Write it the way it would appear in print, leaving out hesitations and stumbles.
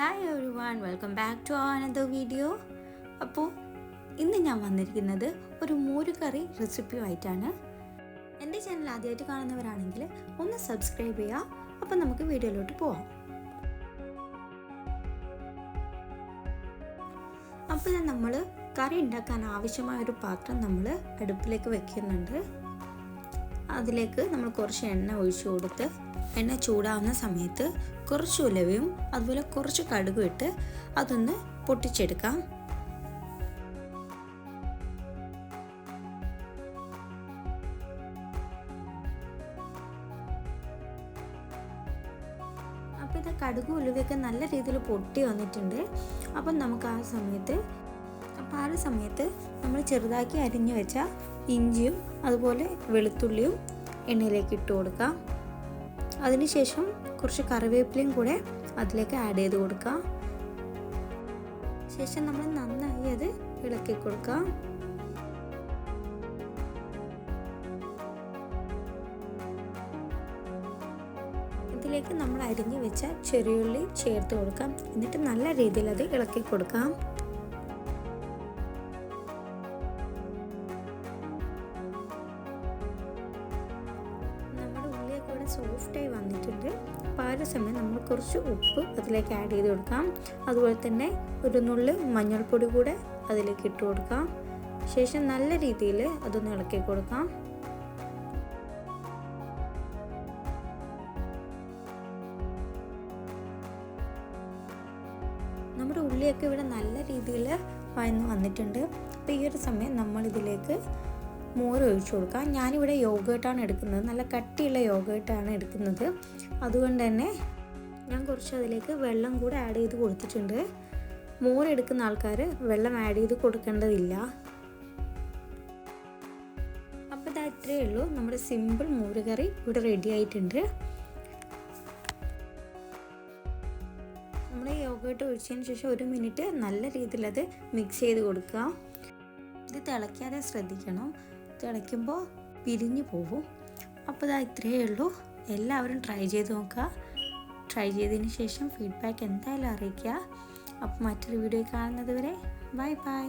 Hi everyone, welcome back to another video. അപ്പോൾ ഇന്ന് ഞാൻ വന്നിരിക്കുന്നത് ഒരു മോരുകറി റെസിപ്പിയുമായിട്ടാണ്. എൻ്റെ ചാനൽ ആദ്യമായിട്ട് കാണുന്നവരാണെങ്കിൽ ഒന്ന് സബ്സ്ക്രൈബ് ചെയ്യുക. അപ്പോൾ നമുക്ക് വീഡിയോയിലോട്ട് പോവാം. അപ്പോൾ നമ്മൾ കറി ഉണ്ടാക്കാൻ ആവശ്യമായൊരു പാത്രം നമ്മൾ അടുപ്പിലേക്ക് വെക്കുന്നുണ്ട്. അതിലേക്ക് നമ്മൾ കുറച്ച് എണ്ണ ഒഴിച്ചു കൊടുത്ത് എണ്ണ ചൂടാവുന്ന സമയത്ത് കുറച്ച് ഉലുവയും അതുപോലെ കുറച്ച് കടുകും ഇട്ട് അതൊന്ന് പൊട്ടിച്ചെടുക്കാം. അപ്പോൾ ഇത് കടുകും ഉലുവയൊക്കെ നല്ല രീതിയിൽ പൊട്ടി വന്നിട്ടുണ്ട്. അപ്പം നമുക്ക് ആ സമയത്ത് നമ്മൾ ചെറുതാക്കി അരിഞ്ഞു വെച്ച ഇഞ്ചിയും അതുപോലെ വെളുത്തുള്ളിയും എണ്ണയിലേക്ക് ഇട്ട് കൊടുക്കാം. അതിനുശേഷം കുറച്ച് കറിവേപ്പിലയും കൂടെ അതിലേക്ക് ആഡ് ചെയ്ത് കൊടുക്കാം. ശേഷം നമ്മൾ നന്നായി അത് ഇളക്കി കൊടുക്കാം. ഇതിലേക്ക് നമ്മൾ അരിഞ്ഞു വെച്ച ചെറിയുള്ളി ചേർത്ത് കൊടുക്കാം. എന്നിട്ട് നല്ല രീതിയിൽ അത് ഇളക്കി കൊടുക്കാം. സോഫ്റ്റായി വന്നിട്ടുണ്ട്. അപ്പോൾ ആ ഒരു സമയം നമ്മൾ കുറച്ച് ഉപ്പ് അതിലേക്ക് ആഡ് ചെയ്ത് കൊടുക്കാം. അതുപോലെ തന്നെ ഒരു നുള്ള് മഞ്ഞൾപ്പൊടി കൂടെ അതിലേക്ക് ഇട്ട് കൊടുക്കാം. ശേഷം നല്ല രീതിയിൽ അതൊന്ന് ഇളക്കി കൊടുക്കാം. നമ്മുടെ ഉള്ളിയൊക്കെ ഇവിടെ നല്ല രീതിയിൽ വഴന്ന് വന്നിട്ടുണ്ട്. അപ്പോൾ ഈ ഒരു സമയം നമ്മൾ ഇതിലേക്ക് മോര് ഒഴിച്ചു കൊടുക്കാം. ഞാനിവിടെ യോഗേർട്ടാണ് എടുക്കുന്നത്, നല്ല കട്ടിയുള്ള യോഗേർട്ടാണ് എടുക്കുന്നത്. അതുകൊണ്ട് തന്നെ ഞാൻ കുറച്ച് അതിലേക്ക് വെള്ളം കൂടെ ആഡ് ചെയ്ത് കൊടുത്തിട്ടുണ്ട്. മോര് എടുക്കുന്ന ആൾക്കാർ വെള്ളം ആഡ് ചെയ്ത് കൊടുക്കേണ്ടതില്ല. അപ്പോൾ ഇത് ഇത്രയേ ഉള്ളൂ, നമ്മുടെ സിമ്പിൾ മോര് കറി ഇവിടെ റെഡി ആയിട്ടുണ്ട്. നമ്മൾ യോഗേർട്ട് ഒഴിച്ചതിന് ശേഷം 1 മിനിറ്റ് നല്ല രീതിയിൽ അത് മിക്സ് ചെയ്ത് കൊടുക്കുക. ഇത് തിളയ്ക്കാതെ ശ്രദ്ധിക്കണം, തിളയ്ക്കുമ്പോൾ പിരിഞ്ഞു പോകും. അപ്പോൾ ഇതാ ഇത്രയേ ഉള്ളൂ. എല്ലാവരും ട്രൈ ചെയ്ത് നോക്കുക. ട്രൈ ചെയ്തതിന് ശേഷം ഫീഡ്ബാക്ക് എന്തായാലും അറിയിക്കുക. അപ്പോൾ മറ്റൊരു വീഡിയോ കാണുന്നത് വരെ ബൈ ബൈ.